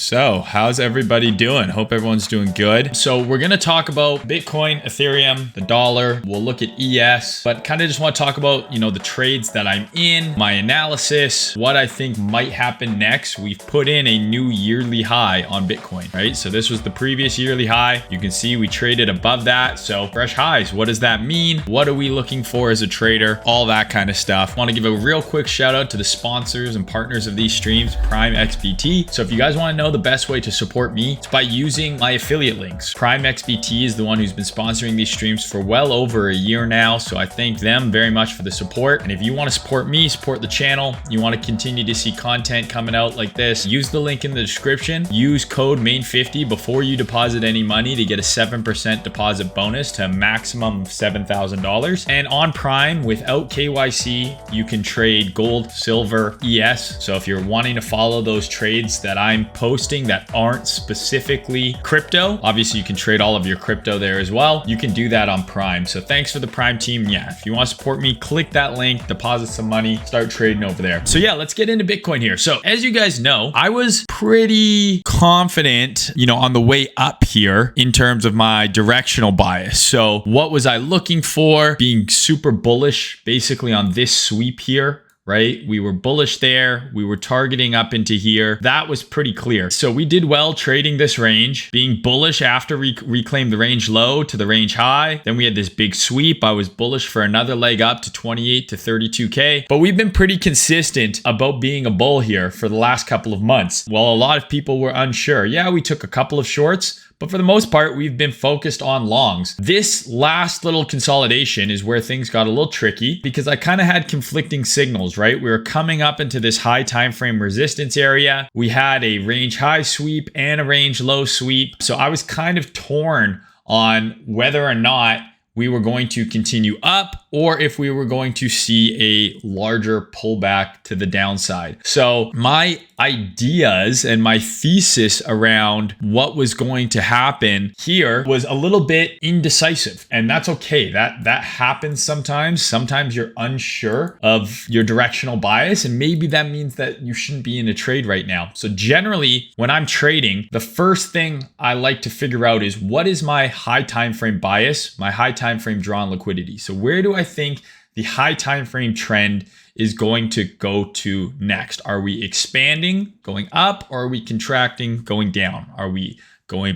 So how's everybody doing? Hope everyone's doing good. So we're going to talk about Bitcoin, Ethereum, the dollar. We'll look at ES, but kind of just want to talk about, the trades that I'm in, my analysis, what I think might happen next. We've put in a new yearly high on Bitcoin, right? So this was the previous yearly high. You can see we traded above that. So fresh highs, what does that mean? What are we looking for as a trader? All that kind of stuff. Want to give a real quick shout out to the sponsors and partners of these streams, PrimeXBT. So if you guys want to know the best way to support me, it's by using my affiliate links. PrimeXBT is the one who's been sponsoring these streams for well over a year now. So I thank them very much for the support. And if you want to support me, support the channel, you want to continue to see content coming out like this, use the link in the description. Use code MAIN50 before you deposit any money to get a 7% deposit bonus to a maximum of $7,000. And on Prime, without KYC, you can trade gold, silver, ES. So if you're wanting to follow those trades that I'm posting that aren't specifically crypto, obviously you can trade all of your crypto there as well. You can do that on Prime. So thanks for the Prime team. Yeah, if you want to support me, click that link, deposit some money, start trading over there. So yeah, let's get into Bitcoin here. So as you guys know, I was pretty confident, on the way up here in terms of my directional bias. So what was I looking for? Being super bullish basically on this sweep here, right? We were bullish there. We were targeting up into here. That was pretty clear. So we did well trading this range, being bullish after we reclaimed the range low to the range high. Then we had this big sweep. I was bullish for another leg up to 28 to 32K. But we've been pretty consistent about being a bull here for the last couple of months. Well, a lot of people were unsure. Yeah, we took a couple of shorts, but for the most part, we've been focused on longs. This last little consolidation is where things got a little tricky because I kind of had conflicting signals, right? We were coming up into this high time frame resistance area. We had a range high sweep and a range low sweep. So I was kind of torn on whether or not we were going to continue up or if we were going to see a larger pullback to the downside. So my ideas and my thesis around what was going to happen here was a little bit indecisive, and that's okay. That happens sometimes. Sometimes you're unsure of your directional bias, and maybe that means that you shouldn't be in a trade right now. So generally, when I'm trading, the first thing I like to figure out is what is my high time frame bias, my high time frame draw on liquidity. So where do I think the high time frame trend is going to go to next? Are we expanding, going up, or are we contracting, going down? Are we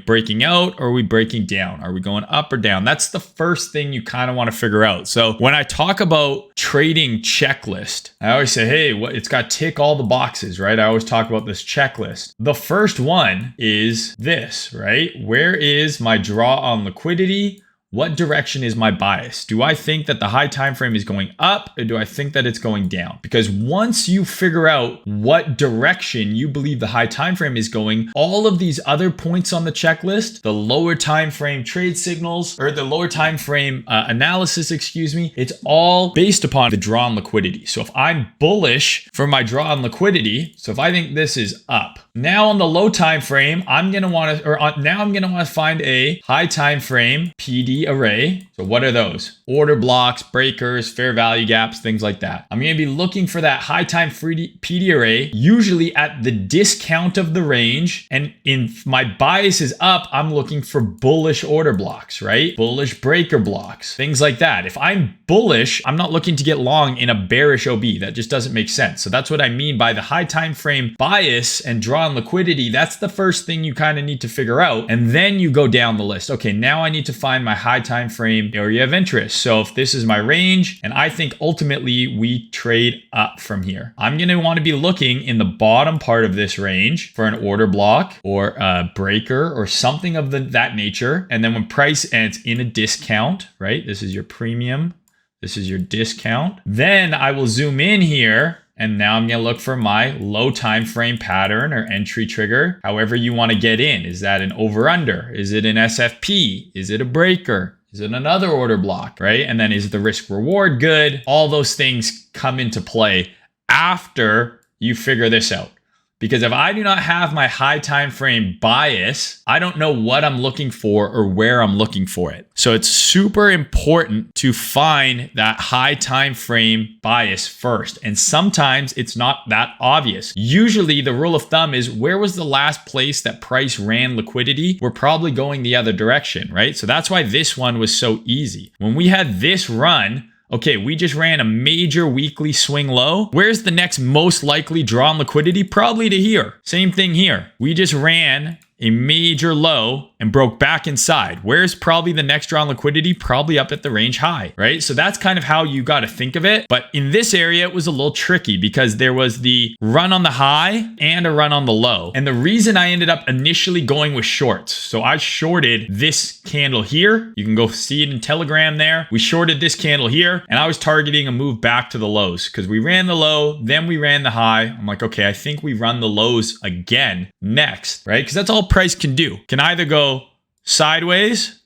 breaking out, or are we breaking down? Are we going up or down? That's the first thing you kind of want to figure out. So when I talk about trading checklist, I always say, hey, it's got tick all the boxes, right? I always talk about this checklist. The first one is this, right? Where is my draw on liquidity? What direction is my bias? Do I think that the high time frame is going up, or do I think that it's going down? Because once you figure out what direction you believe the high time frame is going, all of these other points on the checklist, the lower time frame trade signals, or the lower time frame analysis, it's all based upon the draw on liquidity. So if I'm bullish for my draw on liquidity, so if I think this is up, now on the low time frame, I'm going to want to find a high time frame PD array. So what are those? Order blocks, breakers, fair value gaps, things like that. I'm going to be looking for that high time PD array, usually at the discount of the range. And if my bias is up, I'm looking for bullish order blocks, right? Bullish breaker blocks, things like that. If I'm bullish, I'm not looking to get long in a bearish OB. That just doesn't make sense. So that's what I mean by the high time frame bias and draw on liquidity. That's the first thing you kind of need to figure out. And then you go down the list. Okay, now I need to find my high time frame area of interest. So if this is my range, and I think ultimately we trade up from here, I'm going to want to be looking in the bottom part of this range for an order block or a breaker or something of that nature. And then when price ends in a discount, right? This is your premium. This is your discount. Then I will zoom in here. And now I'm going to look for my low time frame pattern or entry trigger, however you want to get in. Is that an over under? Is it an SFP? Is it a breaker? Is it another order block, right? And then is the risk reward good? All those things come into play after you figure this out. Because if I do not have my high time frame bias, I don't know what I'm looking for or where I'm looking for it. So it's super important to find that high time frame bias first. And sometimes it's not that obvious. Usually the rule of thumb is, where was the last place that price ran liquidity? We're probably going the other direction, right? So that's why this one was so easy. When we had this run, okay, we just ran a major weekly swing low. Where's the next most likely draw on liquidity? Probably to here. Same thing here. We just ran a major low and broke back inside. Where's probably the next draw on liquidity? Probably up at the range high, right? So that's kind of how you got to think of it. But in this area, it was a little tricky because there was the run on the high and a run on the low. And the reason I ended up initially going with shorts. So I shorted this candle here. You can go see it in Telegram there. We shorted this candle here and I was targeting a move back to the lows because we ran the low, then we ran the high. I'm like, okay, I think we run the lows again next, right? Because that's all price can do. Can either go sideways,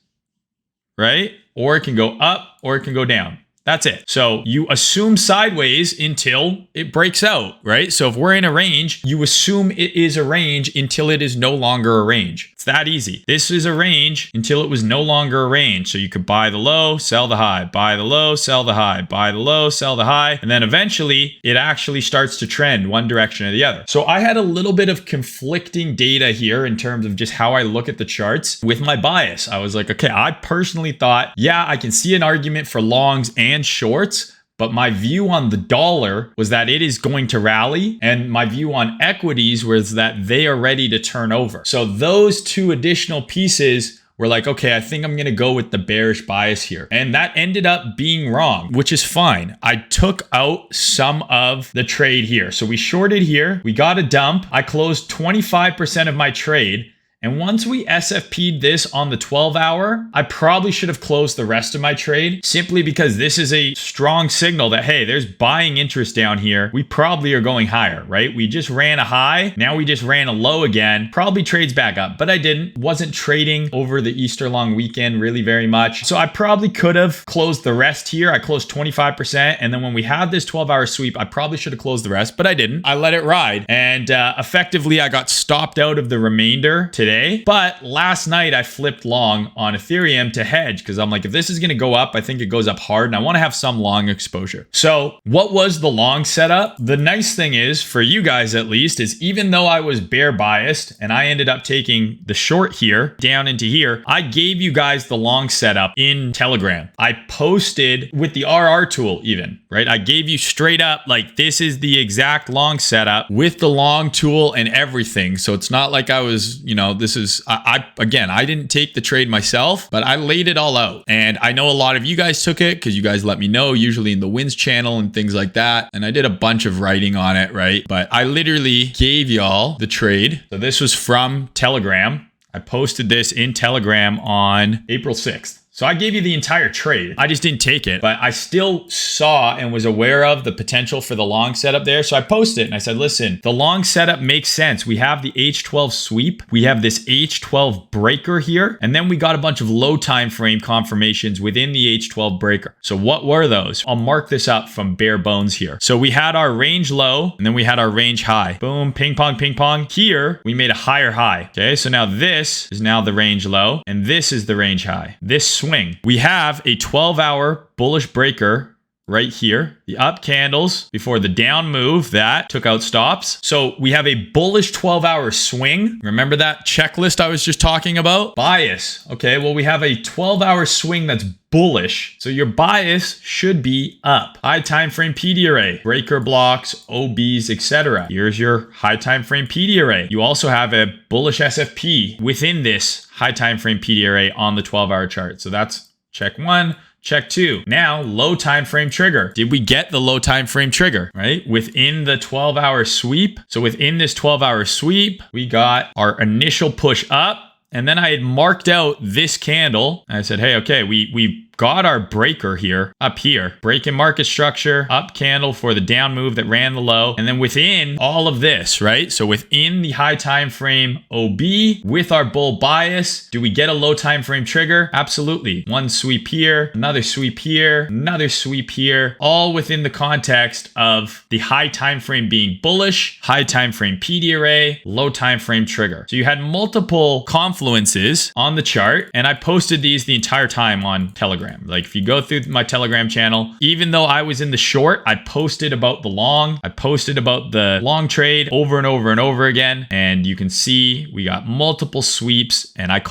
right? Or it can go up or it can go down. That's it. So you assume sideways until it breaks out, right? So if we're in a range, you assume it is a range until it is no longer a range. It's that easy. This is a range until it was no longer a range. So you could buy the low, sell the high, buy the low, sell the high, buy the low, sell the high. And then eventually it actually starts to trend one direction or the other. So I had a little bit of conflicting data here in terms of just how I look at the charts with my bias. I was like, okay, I personally thought, yeah, I can see an argument for longs and shorts, but my view on the dollar was that it is going to rally, and my view on equities was that they are ready to turn over. So those two additional pieces were like, okay, I think I'm going to go with the bearish bias here. And that ended up being wrong, which is fine. I took out some of the trade here. So we shorted here, we got a dump. I closed 25% of my trade. And once we SFP'd this on the 12-hour, I probably should have closed the rest of my trade simply because this is a strong signal that, hey, there's buying interest down here. We probably are going higher, right? We just ran a high. Now we just ran a low again. Probably trades back up, but I didn't. Wasn't trading over the Easter long weekend really very much. So I probably could have closed the rest here. I closed 25%. And then when we had this 12-hour sweep, I probably should have closed the rest, but I didn't. I let it ride. And effectively, I got stopped out of the remainder today. But last night I flipped long on Ethereum to hedge because I'm like, if this is going to go up, I think it goes up hard and I want to have some long exposure. So what was the long setup? The nice thing is, for you guys at least, is even though I was bear biased and I ended up taking the short here down into here, I gave you guys the long setup in Telegram. I posted with the RR tool even, right? I gave you straight up, like, this is the exact long setup with the long tool and everything. So it's not like I was, this is, I didn't take the trade myself, but I laid it all out. And I know a lot of you guys took it because you guys let me know, usually in the wins channel and things like that. And I did a bunch of writing on it, right? But I literally gave y'all the trade. So this was from Telegram. I posted this in Telegram on April 6th. So I gave you the entire trade. I just didn't take it, but I still saw and was aware of the potential for the long setup there. So I posted it and I said, listen, the long setup makes sense. We have the H12 sweep. We have this H12 breaker here. And then we got a bunch of low time frame confirmations within the H12 breaker. So what were those? I'll mark this up from bare bones here. So we had our range low and then we had our range high. Boom, ping pong, ping pong. Here, we made a higher high. Okay, so now this is now the range low and this is the range high. This swing. We have a 12-hour bullish breaker right here. The up candles before the down move that took out stops. So we have a bullish 12-hour swing. Remember that checklist I was just talking about? Bias. Okay, well, we have a 12-hour swing that's bullish. So your bias should be up. High time frame PD array, breaker blocks, OBs, etc. Here's your high time frame PD array. You also have a bullish SFP within this high time frame PD array on the 12-hour chart. So that's check one. Check two. Now, low time frame trigger. Did we get the low time frame trigger, right? Within the 12-hour sweep. So within this 12-hour sweep, we got our initial push up. And then I had marked out this candle. And I said, hey, okay, we got our breaker here, up here, break in market structure, up candle for the down move that ran the low. And then within all of this, right? So within the high time frame OB with our bull bias, do we get a low time frame trigger? Absolutely. One sweep here, another sweep here, another sweep here, all within the context of the high time frame being bullish, high time frame PD array, low time frame trigger. So you had multiple confluences on the chart, and I posted these the entire time on Telegram. Like if you go through my Telegram channel, even though I was in the short, I posted about the long, I posted about the long trade over and over and over again. And you can see we got multiple sweeps, and I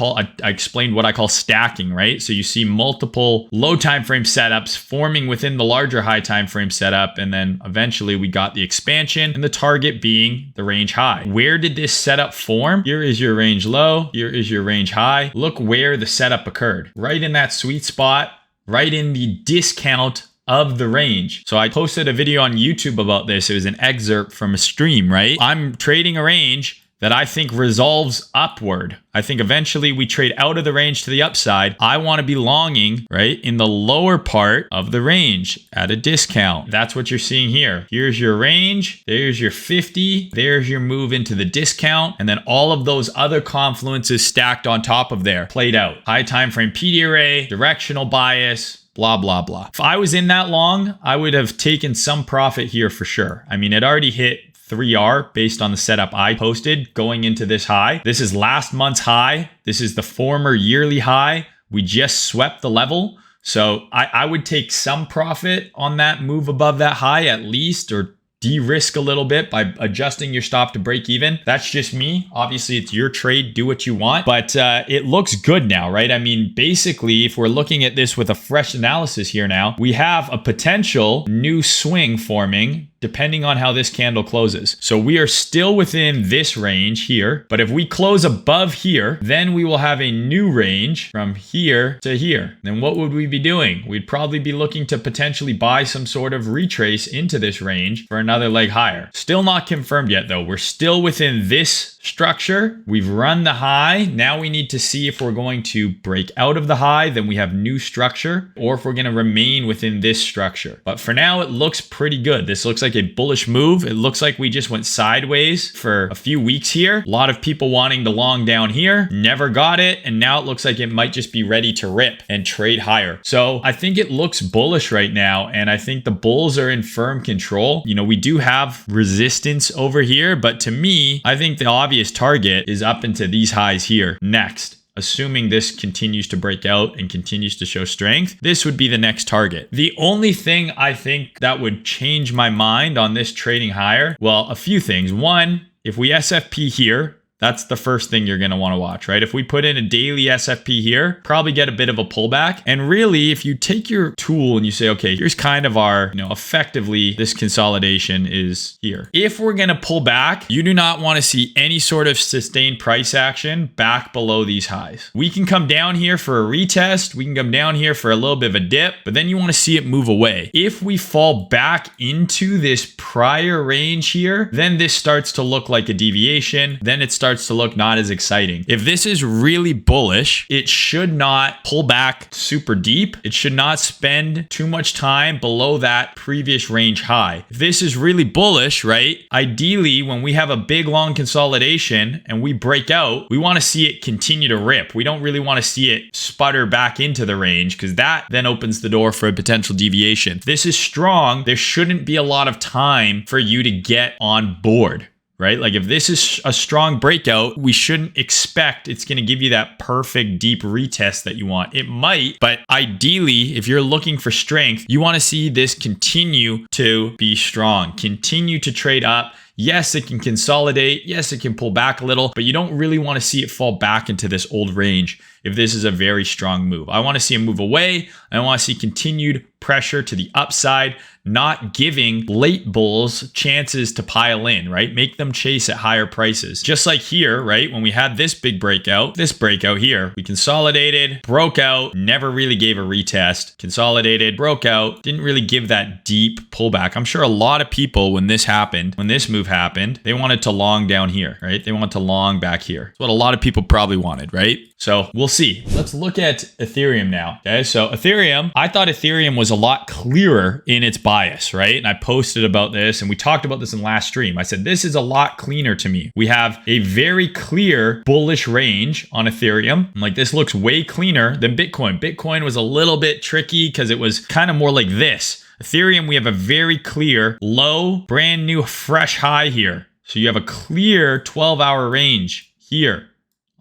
explained what I call stacking, right? So you see multiple low time frame setups forming within the larger high time frame setup, and then eventually we got the expansion and the target being the range high. Where did this setup form? Here is your range low, here is your range high. Look where the setup occurred, right in that sweet spot, right in the discount of the range. So I posted a video on YouTube about this. It was an excerpt from a stream, right? I'm trading a range that I think resolves upward. I think eventually we trade out of the range to the upside. I want to be longing, right, in the lower part of the range at a discount. That's what you're seeing here. Here's your range. There's your 50. There's your move into the discount. And then all of those other confluences stacked on top of there played out. High time frame PD array, directional bias, blah, blah, blah. If I was in that long, I would have taken some profit here for sure. I mean, it already hit 3R based on the setup I posted going into this high. This is last month's high. This is the former yearly high. We just swept the level. So I would take some profit on that move above that high at least, or de-risk a little bit by adjusting your stop to break even. That's just me. Obviously, it's your trade. Do what you want. But it looks good now, right? I mean, basically, if we're looking at this with a fresh analysis here now, we have a potential new swing forming depending on how this candle closes. So we are still within this range here, but if we close above here, then we will have a new range from here to here. Then what would we be doing? We'd probably be looking to potentially buy some sort of retrace into this range for another leg higher. Still not confirmed yet though. We're still within this structure. We've run the high. Now we need to see if we're going to break out of the high, then we have new structure, or if we're going to remain within this structure. But for now, it looks pretty good. This looks like a bullish move. It looks like we just went sideways for a few weeks here. A lot of people wanting the long down here, never got it. And now it looks like it might just be ready to rip and trade higher. So I think it looks bullish right now. And I think the bulls are in firm control. You know, we do have resistance over here, but to me, I think the obvious target is up into these highs here next. Assuming this continues to break out and continues to show strength, this would be the next target. The only thing I think that would change my mind on this trading higher, well, a few things. One, if we SFP here, that's the first thing you're going to want to watch, right? If we put in a daily SFP here, probably get a bit of a pullback. And really, if you take your tool and you say, okay, here's kind of our, effectively this consolidation is here. If we're going to pull back, you do not want to see any sort of sustained price action back below these highs. We can come down here for a retest. We can come down here for a little bit of a dip, but then you want to see it move away. If we fall back into this prior range here, then this starts to look like a deviation. Then it starts to look not as exciting. If this is really bullish, it should not pull back super deep. It should not spend too much time below that previous range high. If this is really bullish, right? Ideally, when we have a big long consolidation and we break out, we want to see it continue to rip. We don't really want to see it sputter back into the range, because that then opens the door for a potential deviation. If this is strong, there shouldn't be a lot of time for you to get on board. Right? Like if this is a strong breakout, we shouldn't expect it's going to give you that perfect deep retest that you want. It might, but ideally, if you're looking for strength, you want to see this continue to be strong, continue to trade up. Yes, it can consolidate. Yes, it can pull back a little, but you don't really want to see it fall back into this old range if this is a very strong move. I want to see it move away. I want to see continued pressure to the upside, not giving late bulls chances to pile in, right? Make them chase at higher prices. Just like here, right? When we had this big breakout, here, we consolidated, broke out, never really gave a retest, consolidated, broke out, didn't really give that deep pullback. I'm sure a lot of people, when this happened, when this move have happened. They wanted to long down here, right? They want to long back here. It's what a lot of people probably wanted, right? So we'll see. Let's look at Ethereum now. Okay, so Ethereum, I thought Ethereum was a lot clearer in its bias, right? And I posted about this and we talked about this in last stream. I said, this is a lot cleaner to me. We have a very clear bullish range on Ethereum. I'm like, this looks way cleaner than Bitcoin. Bitcoin was a little bit tricky because it was kind of more like this. Ethereum, we have a very clear low, brand new, fresh high here. So you have a clear 12-hour range here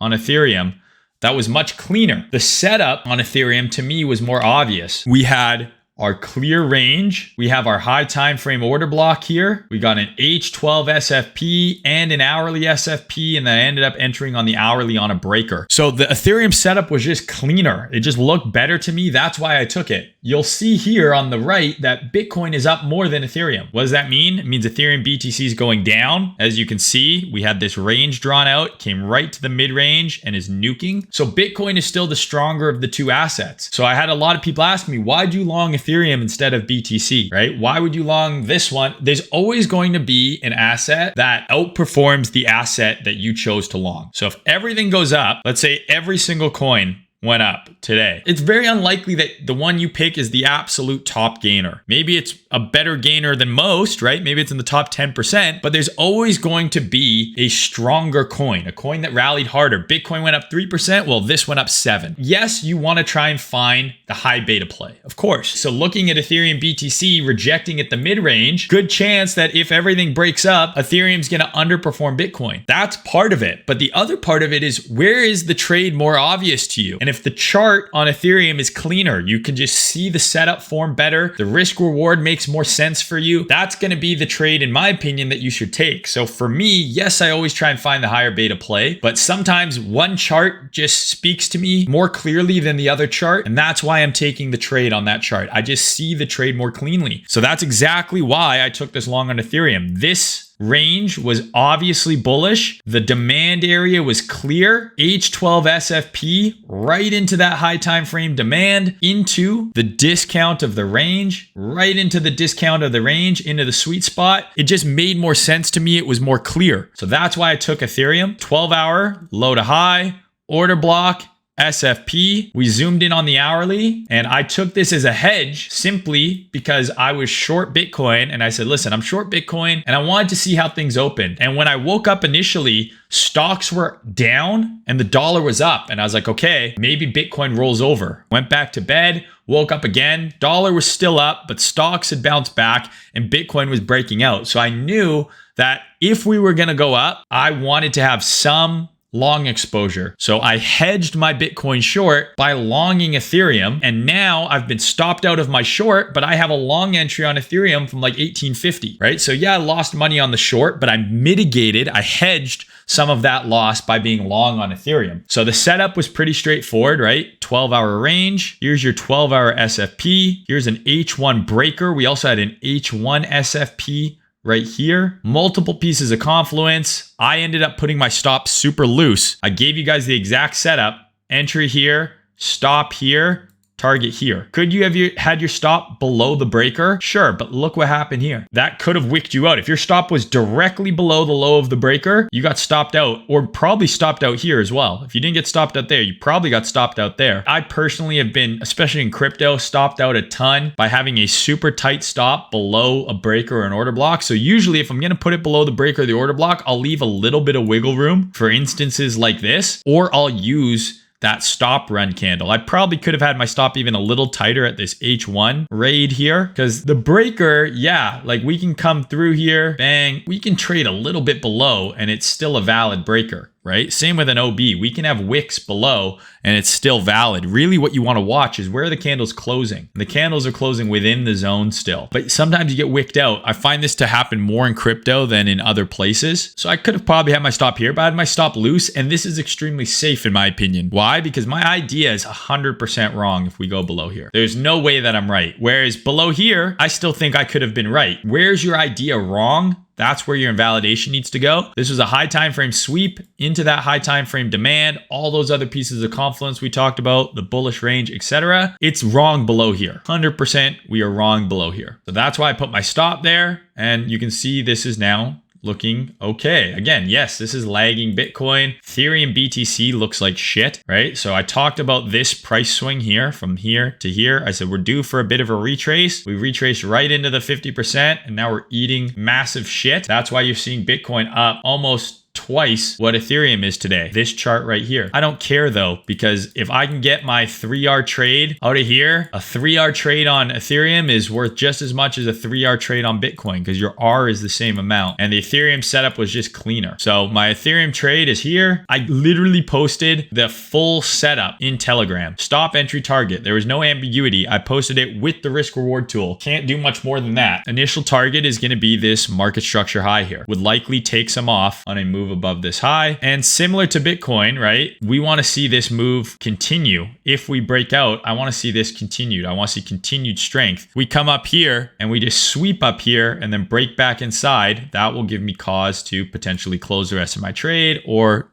on Ethereum. That was much cleaner. The setup on Ethereum to me was more obvious. We had our clear range. We have our high time frame order block here. We got an H12 SFP and an hourly SFP, and then I ended up entering on the hourly on a breaker. So the Ethereum setup was just cleaner. It just looked better to me. That's why I took it. You'll see here on the right that Bitcoin is up more than Ethereum. What does that mean? It means Ethereum BTC is going down. As you can see, we had this range drawn out, came right to the mid range and is nuking. So Bitcoin is still the stronger of the two assets. So I had a lot of people ask me, why'd you long Ethereum instead of BTC, right? Why would you long this one? There's always going to be an asset that outperforms the asset that you chose to long. So if everything goes up, let's say every single coin went up today, it's very unlikely that the one you pick is the absolute top gainer. Maybe it's a better gainer than most, right? Maybe it's in the top 10%, but there's always going to be a stronger coin, a coin that rallied harder. Bitcoin went up 3%. Well, this went up 7%. Yes, you want to try and find the high beta play, of course. So looking at Ethereum BTC, rejecting at the mid-range, good chance that if everything breaks up, Ethereum's going to underperform Bitcoin. That's part of it. But the other part of it is, where is the trade more obvious to you? And if the chart on Ethereum is cleaner, you can just see the setup form better, the risk reward makes more sense for you, that's going to be the trade, in my opinion, that you should take. So for me, yes, I always try and find the higher beta play, but sometimes one chart just speaks to me more clearly than the other chart, and that's why I'm taking the trade on that chart. I just see the trade more cleanly. So that's exactly why I took this long on Ethereum. This range was obviously bullish. The demand area was clear. H12 SFP right into that high time frame demand, into the discount of the range, right into the discount of the range, into the sweet spot. It just made more sense to me. It was more clear. So that's why I took Ethereum. 12-hour low to high, order block, SFP. We zoomed in on the hourly, and I took this as a hedge simply because I was short Bitcoin, and I said, listen, I'm short Bitcoin and I wanted to see how things opened. And when I woke up initially, stocks were down and the dollar was up, and I was like, okay, maybe Bitcoin rolls over. Went back to bed, woke up again, dollar was still up, but stocks had bounced back and Bitcoin was breaking out. So I knew that if we were going to go up, I wanted to have some long exposure. So I hedged my Bitcoin short by longing Ethereum. And now I've been stopped out of my short, but I have a long entry on Ethereum from like 1850, right? So yeah, I lost money on the short, but I mitigated, I hedged some of that loss by being long on Ethereum. So the setup was pretty straightforward, right? 12-hour range. Here's your 12-hour SFP. Here's an H1 breaker. We also had an H1 SFP right here. Multiple pieces of confluence. I ended up putting my stop super loose. I gave you guys the exact setup. Entry here, stop here, target here. Could you have had your stop below the breaker? Sure, but look what happened here. That could have wicked you out. If your stop was directly below the low of the breaker, you got stopped out, or probably stopped out here as well. If you didn't get stopped out there, you probably got stopped out there. I personally have been, especially in crypto, stopped out a ton by having a super tight stop below a breaker or an order block. So usually if I'm going to put it below the breaker or the order block, I'll leave a little bit of wiggle room for instances like this, or I'll use that stop run candle. I probably could have had my stop even a little tighter at this H1 raid here, because the breaker, yeah, like we can come through here, bang, we can trade a little bit below and it's still a valid breaker, right? Same with an OB. We can have wicks below and it's still valid. Really what you want to watch is where are the candles closing? The candles are closing within the zone still, but sometimes you get wicked out. I find this to happen more in crypto than in other places. So I could have probably had my stop here, but I had my stop loose, and this is extremely safe in my opinion. Why? Because my idea is 100% wrong if we go below here. There's no way that I'm right. Whereas below here, I still think I could have been right. Where's your idea wrong? That's where your invalidation needs to go. This was a high time frame sweep into that high time frame demand. All those other pieces of confluence we talked about, the bullish range, etc. It's wrong below here. 100% we are wrong below here. So that's why I put my stop there. And you can see this is now looking okay. Again, yes, this is lagging Bitcoin. Ethereum BTC looks like shit, right? So I talked about this price swing here from here to here. I said we're due for a bit of a retrace. We retraced right into the 50% and now we're eating massive shit. That's why you're seeing Bitcoin up almost twice what Ethereum is today. This chart right here. I don't care though, because if I can get my 3R trade out of here, a 3R trade on Ethereum is worth just as much as a 3R trade on Bitcoin because your R is the same amount. And the Ethereum setup was just cleaner. So my Ethereum trade is here. I literally posted the full setup in Telegram. Stop, entry, target. There was no ambiguity. I posted it with the risk reward tool. Can't do much more than that. Initial target is going to be this market structure high here. Would likely take some off on a move above this high. And similar to Bitcoin, right? We want to see this move continue. If we break out, I want to see this continued. I want to see continued strength. We come up here and we just sweep up here and then break back inside. That will give me cause to potentially close the rest of my trade or,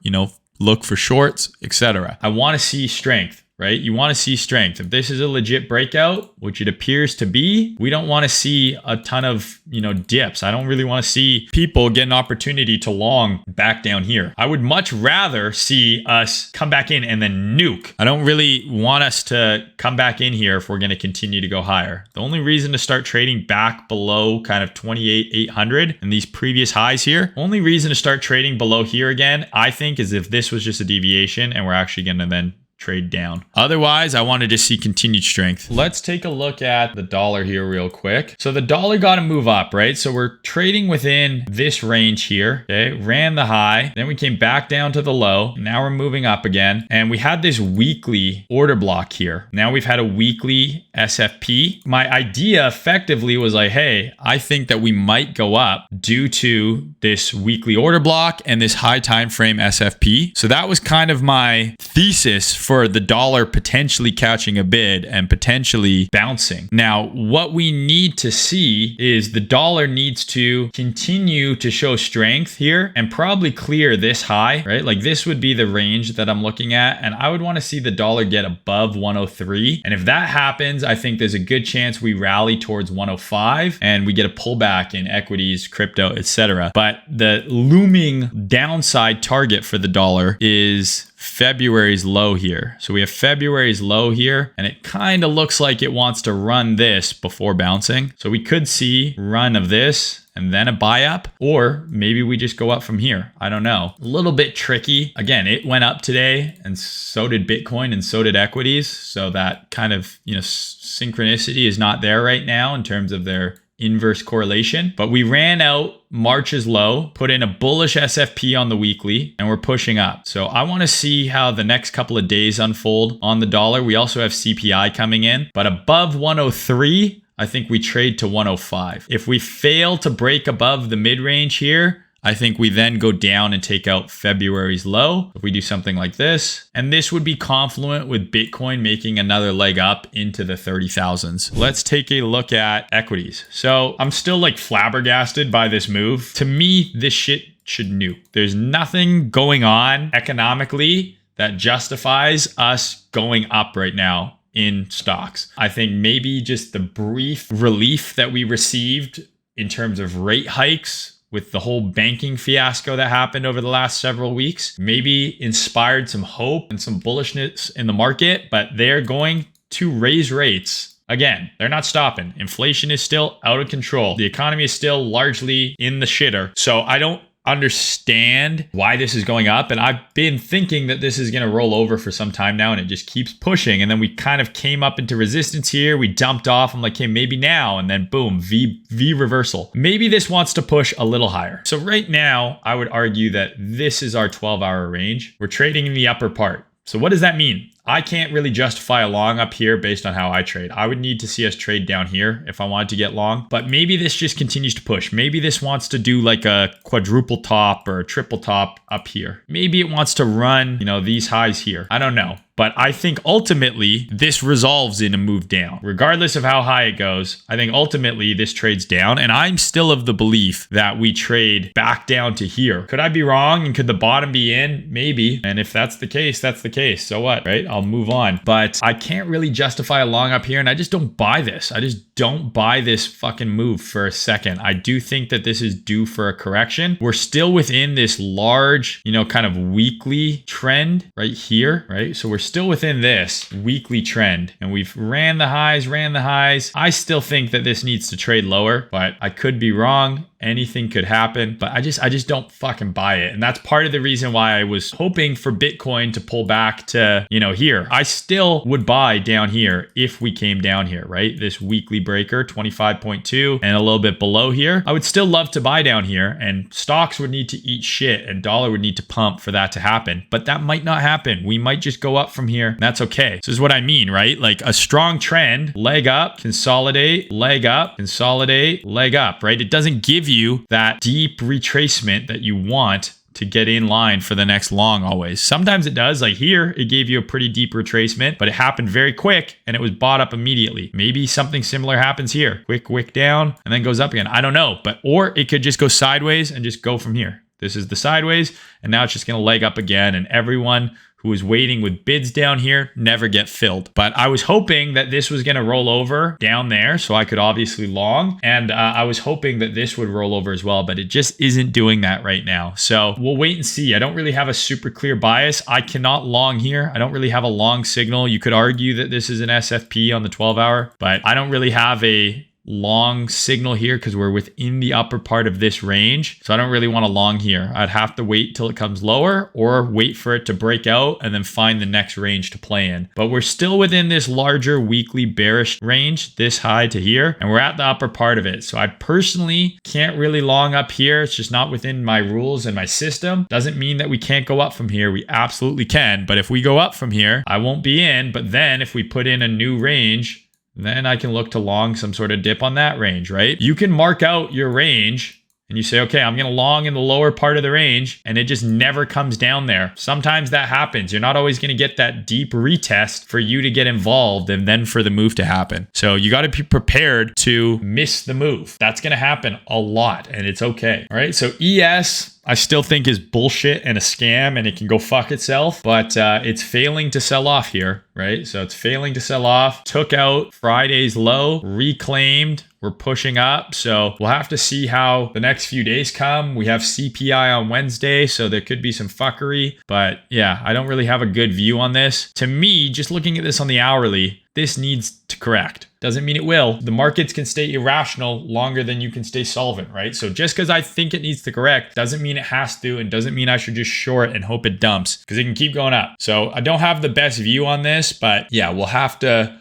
look for shorts, etc. I want to see strength. Right? You want to see strength. If this is a legit breakout, which it appears to be, we don't want to see a ton of, dips. I don't really want to see people get an opportunity to long back down here. I would much rather see us come back in and then nuke. I don't really want us to come back in here if we're going to continue to go higher. The only reason to start trading back below kind of 28,800 and these previous highs here, only reason to start trading below here again, I think, is if this was just a deviation and we're actually going to then trade down. Otherwise, I wanted to see continued strength. Let's take a look at the dollar here real quick. So the dollar got to move up, right? So we're trading within this range here, okay? Ran the high, then we came back down to the low. Now we're moving up again. And we had this weekly order block here. Now we've had a weekly SFP. My idea effectively was like, hey, I think that we might go up due to this weekly order block and this high time frame SFP. So that was kind of my thesis for the dollar potentially catching a bid and potentially bouncing. Now, what we need to see is the dollar needs to continue to show strength here and probably clear this high, right? Like this would be the range that I'm looking at. And I would want to see the dollar get above 103. And if that happens, I think there's a good chance we rally towards 105 and we get a pullback in equities, crypto, etc. But the looming downside target for the dollar is February's low here. So we have February's low here, and it kind of looks like it wants to run this before bouncing. So we could see run of this and then a buy up, or maybe we just go up from here. I don't know. A little bit tricky. Again, it went up today and so did Bitcoin and so did equities. So that kind of, synchronicity is not there right now in terms of their inverse correlation, but we ran out March's low, put in a bullish SFP on the weekly, and we're pushing up. So I want to see how the next couple of days unfold on the dollar. We also have CPI coming in, but above 103, I think we trade to 105. If we fail to break above the mid-range here, I think we then go down and take out February's low. If we do something like this, and this would be confluent with Bitcoin making another leg up into the 30,000s. Let's take a look at equities. So I'm still like flabbergasted by this move. To me, this shit should nuke. There's nothing going on economically that justifies us going up right now in stocks. I think maybe just the brief relief that we received in terms of rate hikes with the whole banking fiasco that happened over the last several weeks, maybe inspired some hope and some bullishness in the market, but they're going to raise rates. Again, they're not stopping. Inflation is still out of control. The economy is still largely in the shitter. So I don't understand why this is going up, and I've been thinking that this is going to roll over for some time now, and it just keeps pushing. And then we kind of came up into resistance here, we dumped off. I'm like, hey, maybe now, and then boom, V reversal. Maybe this wants to push a little higher. So right now I would argue that this is our 12-hour range. We're trading in the upper part. So what does that mean? I can't really justify a long up here based on how I trade. I would need to see us trade down here if I wanted to get long, but maybe this just continues to push. Maybe this wants to do like a quadruple top or a triple top up here. Maybe it wants to run, these highs here. I don't know. But I think ultimately this resolves in a move down. Regardless of how high it goes, I think ultimately this trades down. And I'm still of the belief that we trade back down to here. Could I be wrong? And could the bottom be in? Maybe. And if that's the case, that's the case. So what, right? I'll move on. But I can't really justify a long up here. And I just don't buy this. I just don't buy this fucking move for a second. I do think that this is due for a correction. We're still within this large, kind of weekly trend right here, right? So we're still within this weekly trend and we've ran the highs. I still think that this needs to trade lower, but I could be wrong. Anything could happen, but I just don't fucking buy it. And that's part of the reason why I was hoping for Bitcoin to pull back to, here. I still would buy down here if we came down here, right? This weekly breaker, 25.2 and a little bit below here. I would still love to buy down here, and stocks would need to eat shit and dollar would need to pump for that to happen. But that might not happen. We might just go up from here. And that's okay. This is what I mean, right? Like a strong trend, leg up, consolidate, leg up, consolidate, leg up, right? It doesn't give you that deep retracement that you want to get in line for the next long always. Sometimes it does. Like here, it gave you a pretty deep retracement, but it happened very quick and it was bought up immediately. Maybe something similar happens here. Quick wick down and then goes up again. I don't know, or it could just go sideways and just go from here. This is the sideways, and now it's just going to leg up again, and everyone who was waiting with bids down here never get filled. But I was hoping that this was going to roll over down there so I could obviously long. And I was hoping that this would roll over as well, but it just isn't doing that right now. So we'll wait and see. I don't really have a super clear bias. I cannot long here. I don't really have a long signal. You could argue that this is an SFP on the 12-hour, but I don't really have a long signal here because we're within the upper part of this range. So I don't really want to long here. I'd have to wait till it comes lower or wait for it to break out and then find the next range to play in. But we're still within this larger weekly bearish range, this high to here, and we're at the upper part of it. So I personally can't really long up here. It's just not within my rules and my system. Doesn't mean that we can't go up from here. We absolutely can. But if we go up from here, I won't be in. But then if we put in a new range, then I can look to long some sort of dip on that range, right? You can mark out your range and you say, okay, I'm going to long in the lower part of the range, and it just never comes down there. Sometimes that happens. You're not always going to get that deep retest for you to get involved and then for the move to happen. So you got to be prepared to miss the move. That's going to happen a lot, and it's okay. All right. So ES, I still think is bullshit and a scam, and it can go fuck itself, but it's failing to sell off here, right? So it's failing to sell off, took out Friday's low, reclaimed. We're pushing up. So we'll have to see how the next few days come. We have CPI on Wednesday, so there could be some fuckery. But yeah, I don't really have a good view on this. To me, just looking at this on the hourly, this needs to correct. Doesn't mean it will. The markets can stay irrational longer than you can stay solvent, right? So just because I think it needs to correct doesn't mean it has to, and doesn't mean I should just short and hope it dumps, because it can keep going up. So I don't have the best view on this, but yeah, we'll have to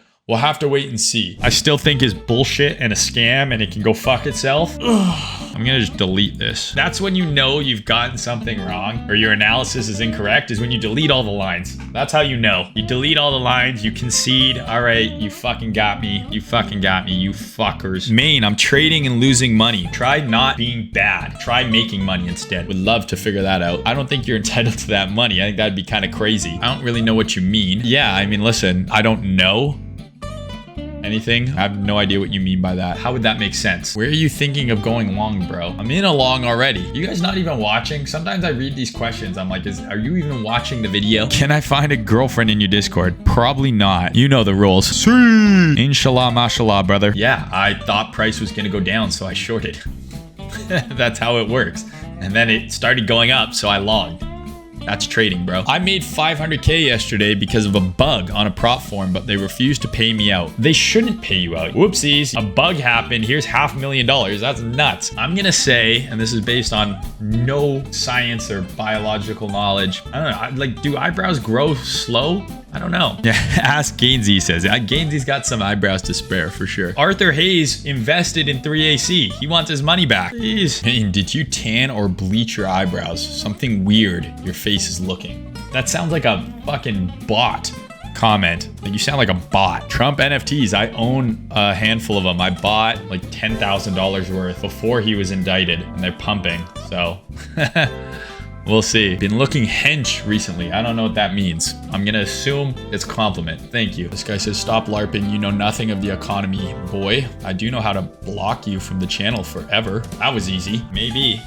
wait and see. I still think is bullshit and a scam, and it can go fuck itself. I'm gonna just delete this. That's when you know you've gotten something wrong or your analysis is incorrect, is when you delete all the lines. That's how you know. You delete all the lines, you concede. All right, you fucking got me. You fucking got me, you fuckers. Main, I'm trading and losing money. Try not being bad. Try making money instead. Would love to figure that out. I don't think you're entitled to that money. I think that'd be kind of crazy. I don't really know what you mean. Yeah, I mean, listen, I don't know anything. I have no idea what you mean by that. How would that make sense? Where are you thinking of going long, bro? I'm in a long already. You guys not even watching? Sometimes I read these questions. I'm like, are you even watching the video? Can I find a girlfriend in your Discord? Probably not. You know the rules. See. Inshallah, mashallah, brother. Yeah, I thought price was gonna go down, so I shorted. That's how it works. And then it started going up, so I logged. That's trading, bro. I made 500K yesterday because of a bug on a prop form, but they refused to pay me out. They shouldn't pay you out. Whoopsies. A bug happened. Here's $500,000. That's nuts. I'm gonna say, and this is based on no science or biological knowledge, I don't know, like, do eyebrows grow slow? I don't know. Yeah, ask Gainsey, says. Gainsey's got some eyebrows to spare for sure. Arthur Hayes invested in 3AC. He wants his money back. Jeez. Hey, did you tan or bleach your eyebrows? Something weird your face is looking. That sounds like a fucking bot comment. Like, you sound like a bot. Trump NFTs. I own a handful of them. I bought like $10,000 worth before he was indicted, and they're pumping. So We'll see. Been looking hench recently. I don't know what that means. I'm gonna assume it's compliment. Thank you. This guy says, stop LARPing. You know nothing of the economy, boy. I do know how to block you from the channel forever. That was easy. Maybe.